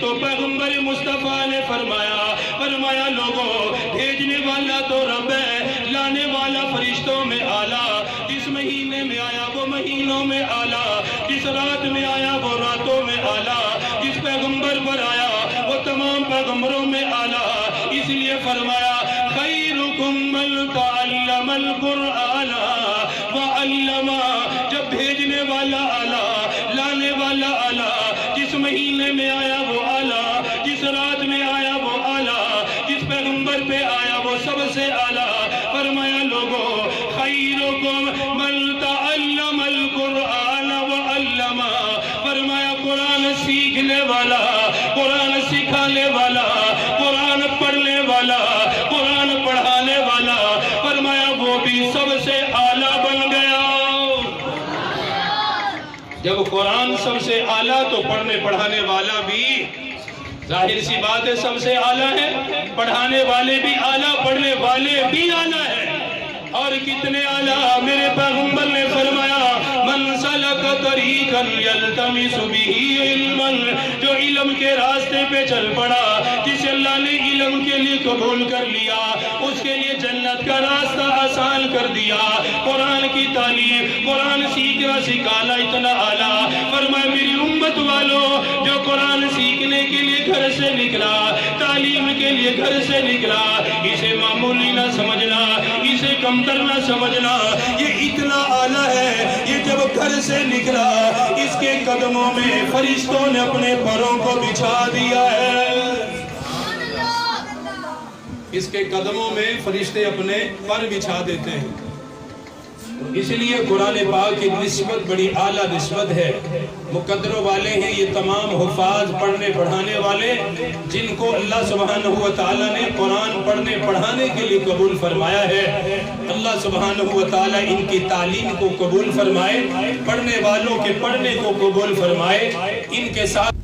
تو پیغمبر مصطفیٰ نے فرمایا لوگوں بھیجنے والا تو رب ہے، لانے والا فرشتوں میں اعلیٰ، جس مہینے میں آیا وہ مہینوں میں اعلیٰ، جس رات میں آیا وہ راتوں میں اعلیٰ، جس پیغمبر پر آیا وہ تمام پیغمبروں میں اعلیٰ۔ اس لیے فرمایا خیرکم من تعلم القرآن وعلم، جب بھیجنے والا اعلیٰ، لانے والا اعلیٰ، جس مہینے میں آیا وہ اعلیٰ، جس رات میں آیا وہ اعلیٰ، جس پیغمبر پہ آیا وہ سب سے اعلیٰ۔ فرمایا لوگوں خیرکم من تعلم القرآن وعلم، فرمایا قرآن سیکھنے والا، قرآن سکھانے والا، قرآن پڑھنے والا، قرآن پڑھانے والا، فرمایا وہ بھی سب سے اعلیٰ بن گیا۔ جب قرآن سب سے اعلیٰ تو پڑھنے پڑھانے والا بھی ظاہر سی بات ہے سب سے اعلیٰ ہے، پڑھانے والے بھی اعلیٰ، پڑھنے والے بھی اعلیٰ ہیں۔ اور کتنے اعلیٰ، میرے پیغمبر نے فرمایا من سلک طریقا یلتمس بہ علما، جو علم کے راستے پہ چل پڑا، جسے اللہ نے علم کے لیے قبول کر لیا، اس کے لیے جنت کا راستہ آسان کر دیا۔ قرآن کی تعلیم، قرآن سیکھنا سکھانا اتنا اعلیٰ۔ فرمایا میری امت والوں، جو قرآن سیکھنے کے لیے گھر سے نکلا، تعلیم کے لیے گھر سے نکلا، اسے معمولی نہ سمجھنا، اسے کمتر نہ سمجھنا، یہ اتنا اعلیٰ ہے۔ یہ جب گھر سے نکلا، اس کے قدموں میں فرشتوں نے اپنے پروں کو بچھا دیا ہے۔ اس کے قدموں میں فرشتے اپنے پر بچھا دیتے ہیں۔ اس لیے قرآن پاک کی نسبت بڑی اعلیٰ نسبت ہے۔ مقدروں والے ہیں یہ تمام حفاظ، پڑھنے پڑھانے والے، جن کو اللہ سبحانہ و تعالیٰ نے قرآن پڑھنے پڑھانے کے لیے قبول فرمایا ہے۔ اللہ سبحانہ و تعالیٰ ان کی تعلیم کو قبول فرمائے، پڑھنے والوں کے پڑھنے کو قبول فرمائے، ان کے ساتھ